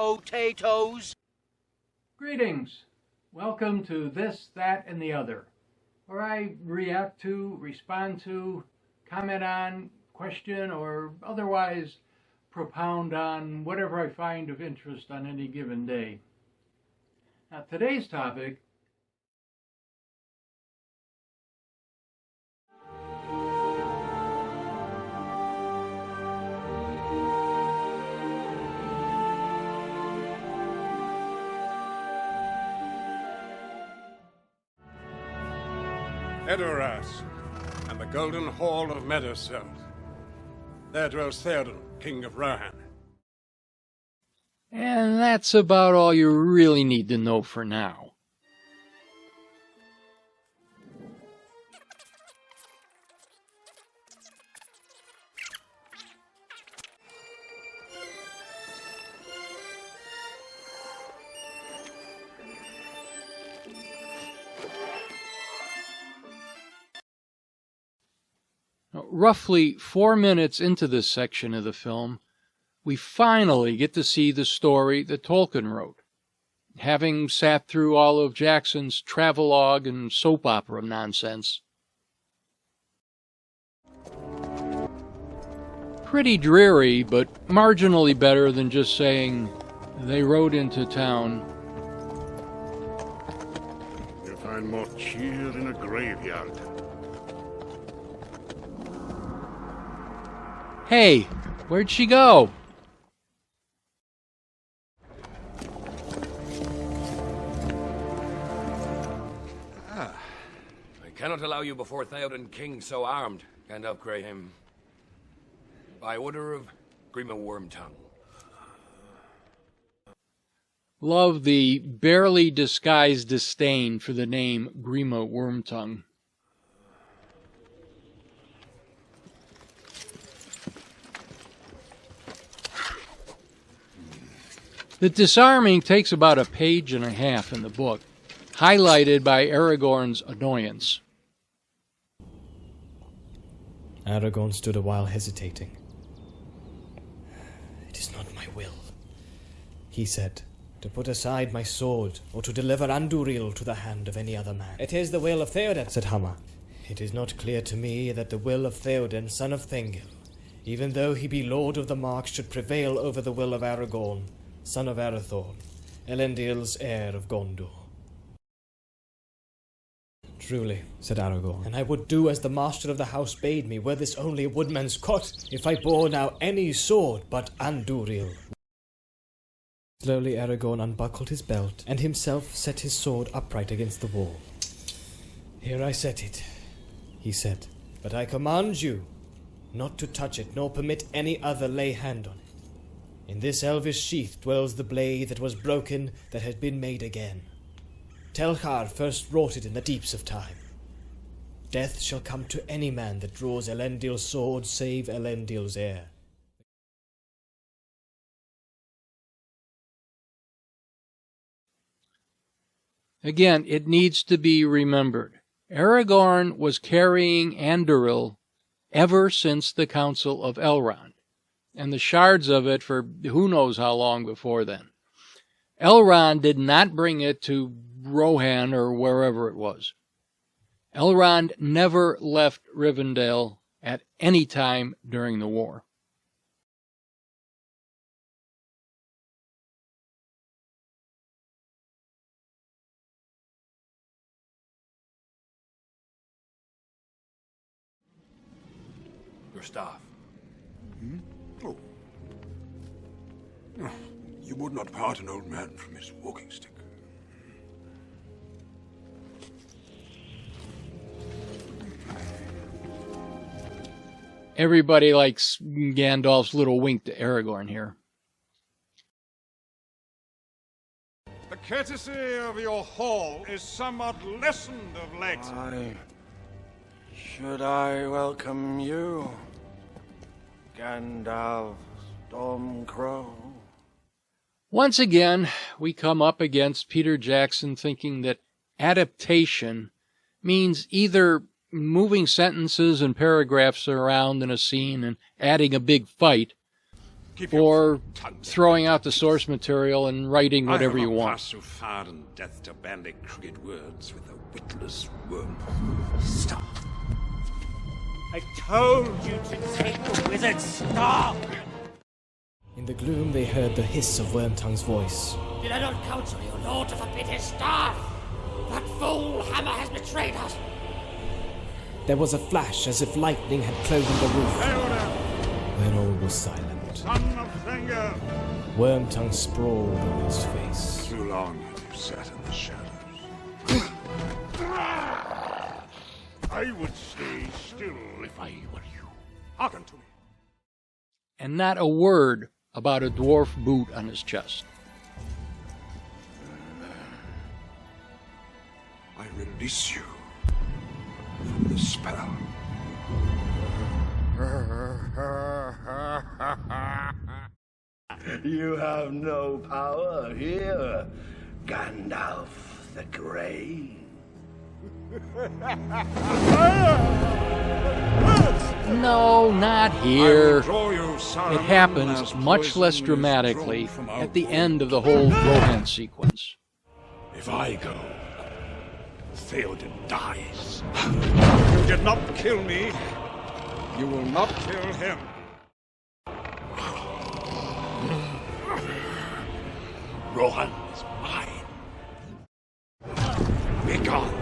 potatoes. Greetings. Welcome to This, That, and the Other, where I react to, respond to, comment on, question, or otherwise propound on whatever I find of interest on any given day. Now, today's topic Edoras, and the golden hall of Meadowseld. There dwells Theoden, king of Rohan. And that's about all you really need to know for now. Roughly 4 minutes into this section of the film, we finally get to see the story that Tolkien wrote, having sat through all of Jackson's travelogue and soap opera nonsense. Pretty dreary, but marginally better than just saying, they rode into town. You'll find more cheer in a graveyard. Hey, where'd she go? I cannot allow you before Theoden king so armed, Gandalf Greyhim. By order of Grima Wormtongue. Love the barely disguised disdain for the name Grima Wormtongue. The disarming takes about a page and a half in the book, highlighted by Aragorn's annoyance. Aragorn stood a while hesitating. "It is not my will," he said, "to put aside my sword or to deliver Andúril to the hand of any other man." "It is the will of Theoden," said Hama. "It is not clear to me that the will of Theoden, son of Thengil, even though he be Lord of the Mark, should prevail over the will of Aragorn, son of Arathorn, Elendil's heir of Gondor." "Truly," said Aragorn, "and I would do as the master of the house bade me, were this only a woodman's cot, if I bore now any sword but Andúril." Slowly Aragorn unbuckled his belt, and himself set his sword upright against the wall. "Here I set it," he said, "but I command you not to touch it, nor permit any other lay hand on it. In this elvish sheath dwells the blade that was broken, that has been made again. Telchar first wrought it in the deeps of time. Death shall come to any man that draws Elendil's sword, save Elendil's heir." Again, it needs to be remembered. Aragorn was carrying Andúril ever since the Council of Elrond, and the shards of it for who knows how long before then. Elrond did not bring it to Rohan or wherever it was. Elrond never left Rivendell at any time during the war. Your staff. Oh. You would not part an old man from his walking stick. Everybody likes Gandalf's little wink to Aragorn here. The courtesy of your hall is somewhat lessened of late. Should I welcome you, Gandalf Stormcrow? Once again, we come up against Peter Jackson thinking that adaptation means either moving sentences and paragraphs around in a scene and adding a big fight, Keep your or tongue. throwing out the source material and writing whatever you I have not want. passed so far in death to bandy crooked words with a witless worm. Stop. I told you to take the wizard's staff! In the gloom, they heard the hiss of Wormtongue's voice. Did I not counsel you, Lord, to forbid his staff? That fool Hammer has betrayed us! There was a flash as if lightning had cloven the roof. Then all was silent. Son of Finger! Wormtongue sprawled on his face. Too long have you sat in the shadows. I would stay still if I were you. Hearken to me. And not a word about a dwarf boot on his chest. I release you from the spell. You have no power here, Gandalf the Grey. No, not I here. will draw you, Saruman, It happens as much poison less is dramatically drawn from at the our end of the whole Rohan sequence. If I go, Theoden dies. You did not kill me. You will not kill him. Rohan is mine. Be gone.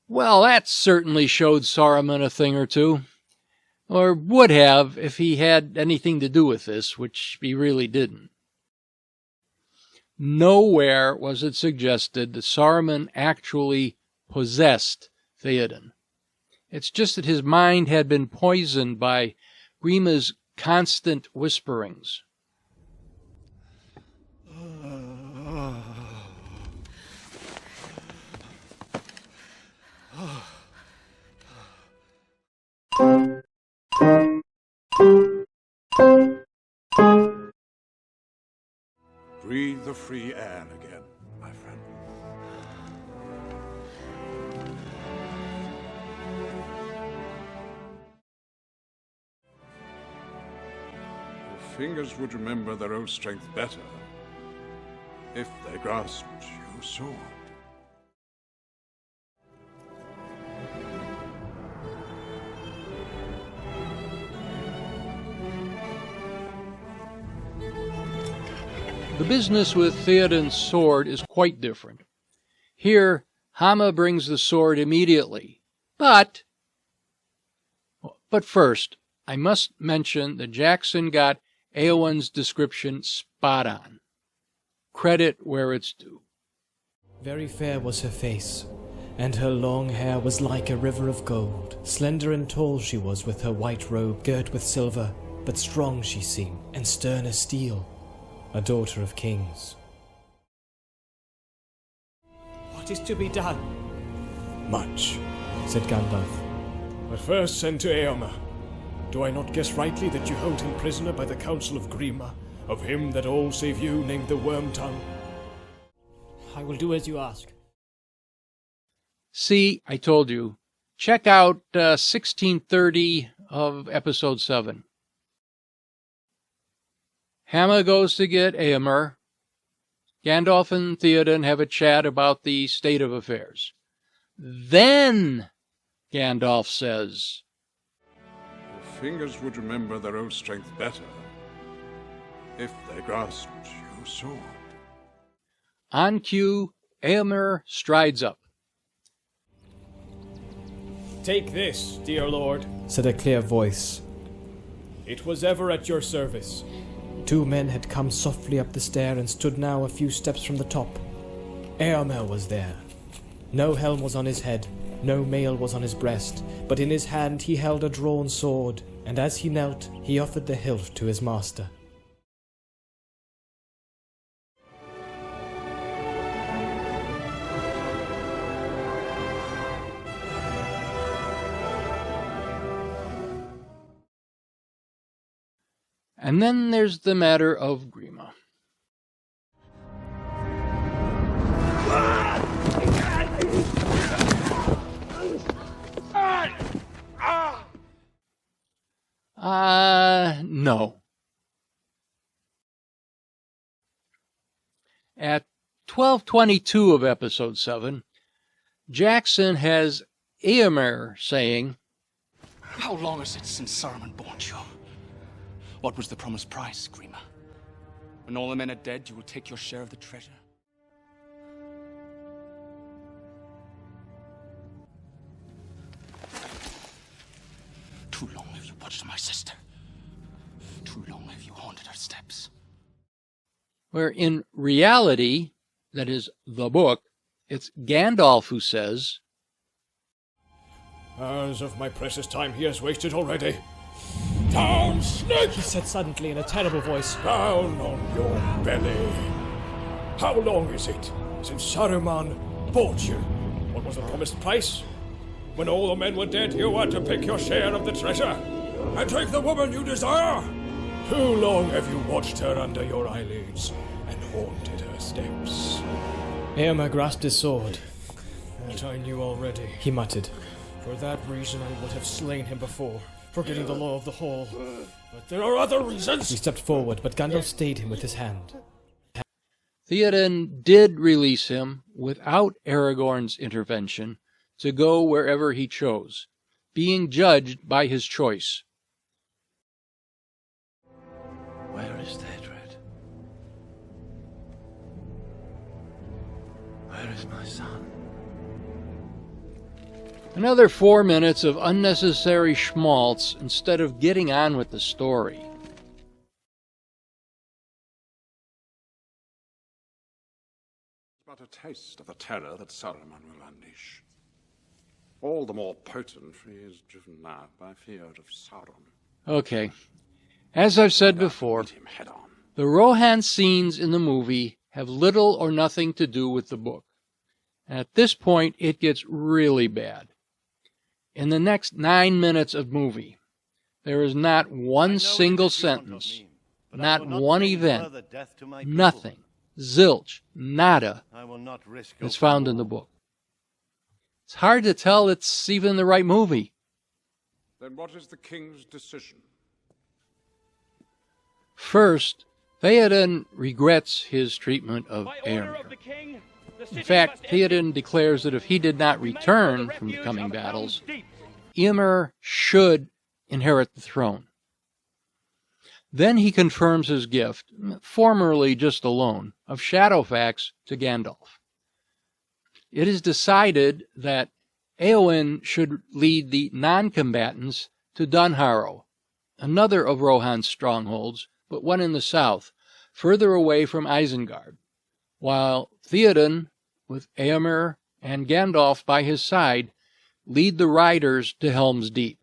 Well, that certainly showed Saruman a thing or two. Or would have if he had anything to do with this, which he really didn't. Nowhere was it suggested that Saruman actually possessed Theoden. It's just that his mind had been poisoned by Grima's constant whisperings. Breathe the free air again, my friend. Your fingers would remember their own strength better if they grasped your sword. The business with Theoden's sword is quite different. Here, Hama brings the sword immediately. But first, I must mention that Jackson got Eowyn's description spot on. Credit where it's due. Very fair was her face, and her long hair was like a river of gold. Slender and tall she was, with her white robe girt with silver, but strong she seemed, and stern as steel, a daughter of kings. What is to be done? Much, said Gandalf. But first send to Eomer. Do I not guess rightly that you hold him prisoner by the counsel of Grima, of him that all save you named the Wormtongue? I will do as you ask. See, I told you. Check out 1630 of episode 7. Hama goes to get Eomer. Gandalf and Theoden have a chat about the state of affairs. Then Gandalf says, Your fingers would remember their own strength better if they grasped your sword. on cue, Eomer strides up. Take this, dear lord, said a clear voice. it was ever at your service. 2 men had come softly up the stair and stood now a few steps from the top. Eomer was there. No helm was on his head, no mail was on his breast, but in his hand he held a drawn sword, and as he knelt, he offered the hilt to his master. And then there's the matter of Grima. No. At 12:22 of episode 7, Jackson has Eomer saying, "How long is it since Saruman bought you? What was the promised price, Grima? When all the men are dead, you will take your share of the treasure." Too long have you watched my sister. Too long have you haunted her steps. Where in reality, that is the book, it's Gandalf who says, "As of my precious time he has wasted already. Down, snake!" He said suddenly in a terrible voice. Down on your belly. How long is it since Saruman bought you? What was the promised price? When all the men were dead, you had to pick your share of the treasure and take the woman you desire. Too long have you watched her under your eyelids and haunted her steps. Eomer grasped his sword. That I knew already. He muttered. For that reason I would have slain him before, forgetting the law of the hall. But there are other reasons. He stepped forward, but Gandalf stayed him with his hand. Theoden did release him without Aragorn's intervention to go wherever he chose, being judged by his choice. Where is Theodred? Where is my son? Another 4 minutes of unnecessary schmaltz instead of getting on with the story. But a taste of the terror that Saruman will unleash. All the more potent for he is driven now by fear of Sauron. Okay. As I've said before, Meet him head on. the Rohan scenes in the movie have little or nothing to do with the book. At this point, it gets really bad. In the next 9 minutes of movie, there is not one single sentence, not one event, nothing, zilch, nada, that's found in the book. It's hard to tell it's even the right movie. Then what is the king's decision? First, Theoden regrets his treatment of Eomer. In fact, Theoden declares that if he did not return from the coming battles, Eomer should inherit the throne. Then he confirms his gift, formerly just a loan, of Shadowfax to Gandalf. It is decided that Éowyn should lead the non-combatants to Dunharrow, another of Rohan's strongholds, but one in the south, further away from Isengard, while Theoden, with Éomer and Gandalf by his side, lead the riders to Helm's Deep.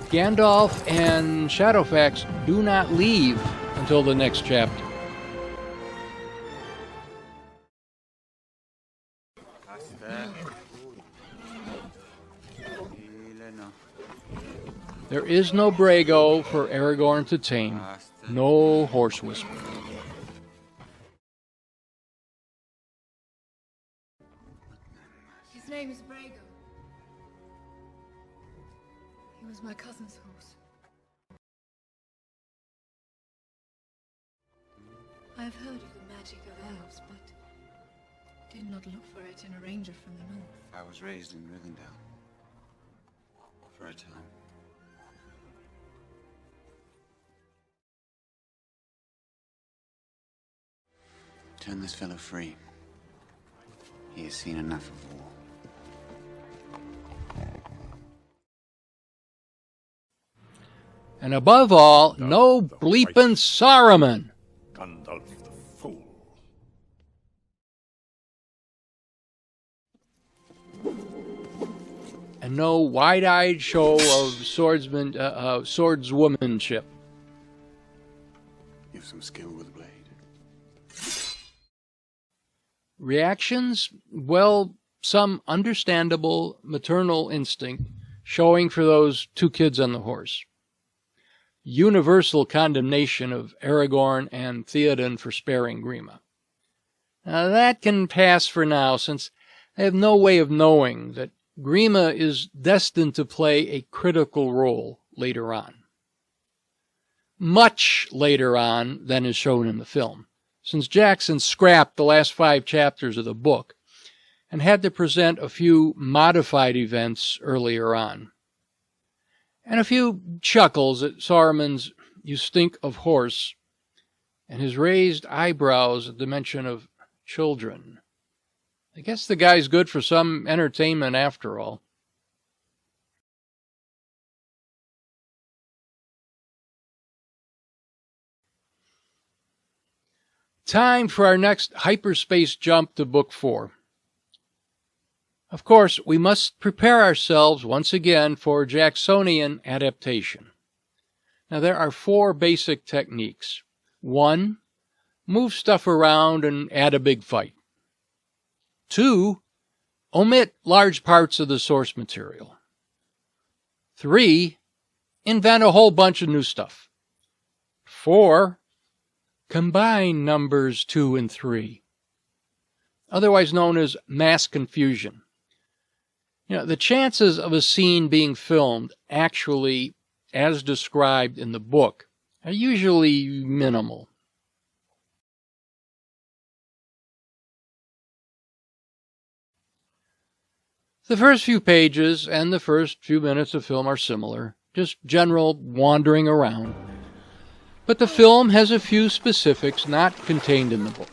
Gandalf and Shadowfax do not leave until the next chapter. There is no Brago for Aragorn to tame, no horse whisper. His name is Brago. He was my cousin's horse. I have heard of the magic of elves, but did not look for it in a ranger from the north. I was raised in Rivendell. For a time. Turn this fellow free. He has seen enough of war. And above all, no bleepin' Saruman. Gandalf the fool. And no wide-eyed show of swordswomanship. You have some skill with a blade. Reactions? Well, some understandable maternal instinct showing for those two kids on the horse. Universal condemnation of Aragorn and Theoden for sparing Grima. Now that can pass for now, since I have no way of knowing that Grima is destined to play a critical role later on. Much later on than is shown in the film, since Jackson scrapped the last 5 chapters of the book and had to present a few modified events earlier on. And a few chuckles at Saruman's "you stink of horse" and his raised eyebrows at the mention of children. I guess the guy's good for some entertainment after all. Time for our next hyperspace jump to Book 4. Of course, we must prepare ourselves once again for Jacksonian adaptation. Now, there are 4 basic techniques. 1, move stuff around and add a big fight. 2, omit large parts of the source material. 3, invent a whole bunch of new stuff. 4, combine numbers 2 and 3, otherwise known as mass confusion. The chances of a scene being filmed actually as described in the book are usually minimal. The first few pages and the first few minutes of film are similar, just general wandering around. But the film has a few specifics not contained in the book.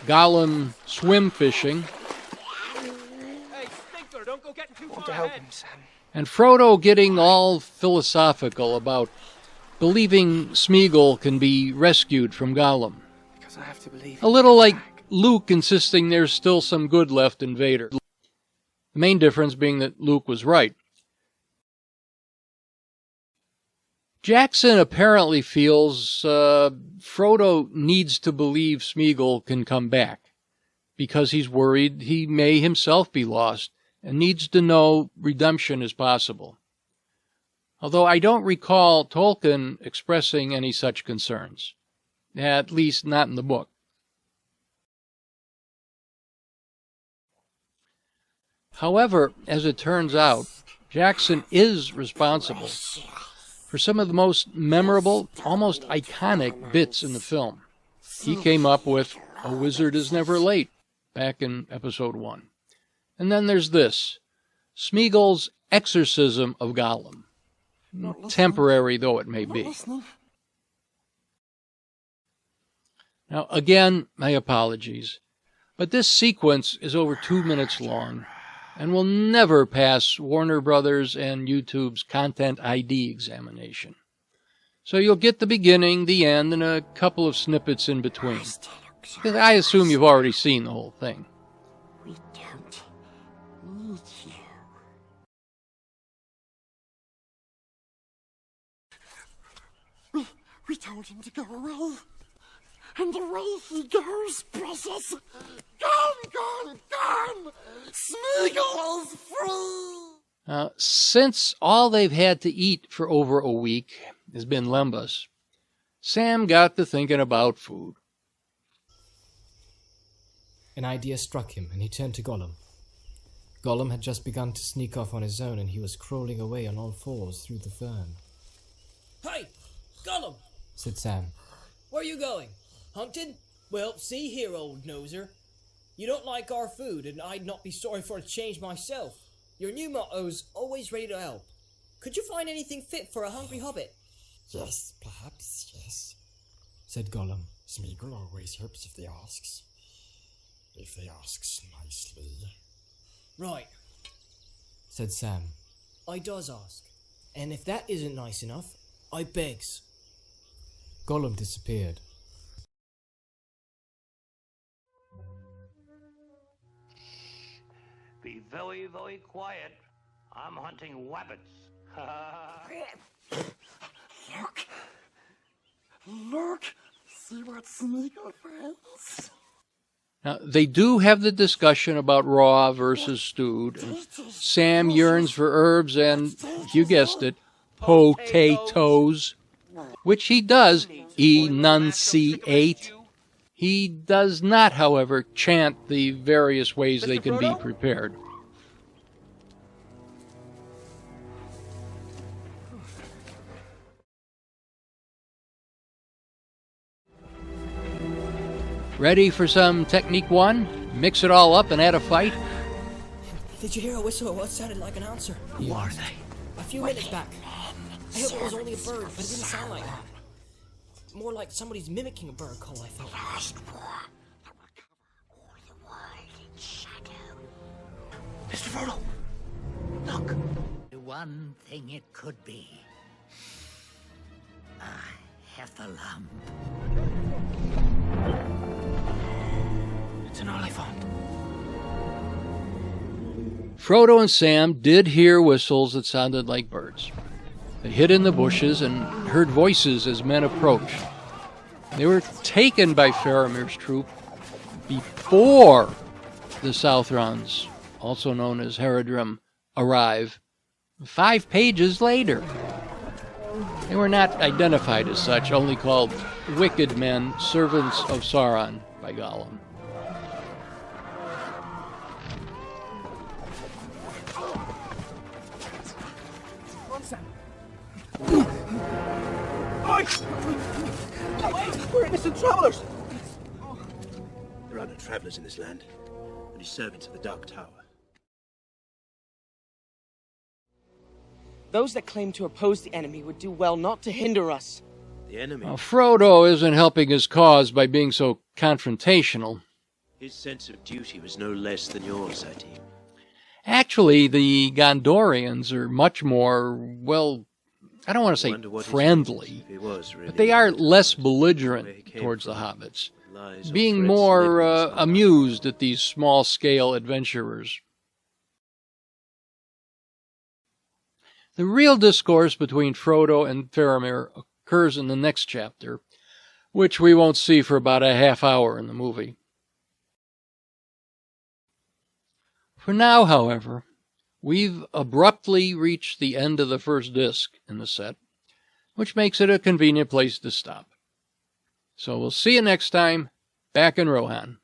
Gollum swim fishing, and Frodo getting all philosophical about believing Smeagol can be rescued from Gollum. Because I have to believe. A little like Luke insisting there's still some good left in Vader. The main difference being that Luke was right. Jackson apparently feels Frodo needs to believe Smeagol can come back because he's worried he may himself be lost and needs to know redemption is possible. Although I don't recall Tolkien expressing any such concerns, at least not in the book. However, as it turns out, Jackson is responsible for some of the most memorable, almost iconic bits in the film. He came up with "A Wizard is Never Late" back in episode 1. And then there's this, Smeagol's exorcism of Gollum, temporary though it may be. Now, again, my apologies, but this sequence is over 2 minutes long and will never pass Warner Brothers and YouTube's Content ID examination. So you'll get the beginning, the end, and a couple of snippets in between. I assume you've already seen the whole thing. We don't need you. We told him to go away. And away he goes, precious. Gone! Smeagol is free! Since all they've had to eat for over a week has been lembas, Sam got to thinking about food. An idea struck him, and he turned to Gollum. Gollum had just begun to sneak off on his own, and he was crawling away on all fours through the fern. "Hey, Gollum!" said Sam. "Where you going? Hunting? Well, see here, old noser. You don't like our food, and I'd not be sorry for a change myself. Your new motto's always ready to help. Could you find anything fit for a hungry hobbit?" Yes, perhaps, yes, said Gollum. Smeagol always helps if they asks. If they asks nicely. "Right," said Sam. "I does ask. And if that isn't nice enough, I begs." Gollum disappeared. Be very, very quiet. I'm hunting rabbits. Look! See what Smeagol finds? Now, they do have the discussion about raw versus stewed. And Sam yearns for herbs and, you guessed it, potatoes, which he does enunciate. He does not, however, chant the various ways they can be prepared. Ready for some Technique 1? Mix it all up and add a fight? Did you hear a whistle or what sounded like an answer? Who are they? A few minutes back. I hope it was only a bird, but it didn't sound like that. More like somebody's mimicking a bird call, I thought. Last war that will cover all the world in shadow. Mr. Frodo! Look! One thing it could be. A heffalump. It's an oliphant. Frodo and Sam did hear whistles that sounded like birds. They hid in the bushes and heard voices as men approached. They were taken by Faramir's troop before the Southrons, also known as Haradrim, arrive 5 pages later. They were not identified as such, only called wicked men, servants of Sauron by Gollum. We're innocent travelers! There are no travelers in this land, only servants of the Dark Tower. Those that claim to oppose the enemy would do well not to hinder us. The enemy? Now, Frodo isn't helping his cause by being so confrontational. His sense of duty was no less than yours, I deem. Actually, the Gondorians are much more, well, I don't want to say friendly, but they are less belligerent towards the hobbits, being more amused at these small-scale adventurers. The real discourse between Frodo and Faramir occurs in the next chapter, which we won't see for about a half hour in the movie. For now, however, we've abruptly reached the end of the first disc in the set, which makes it a convenient place to stop. So we'll see you next time, back in Rohan.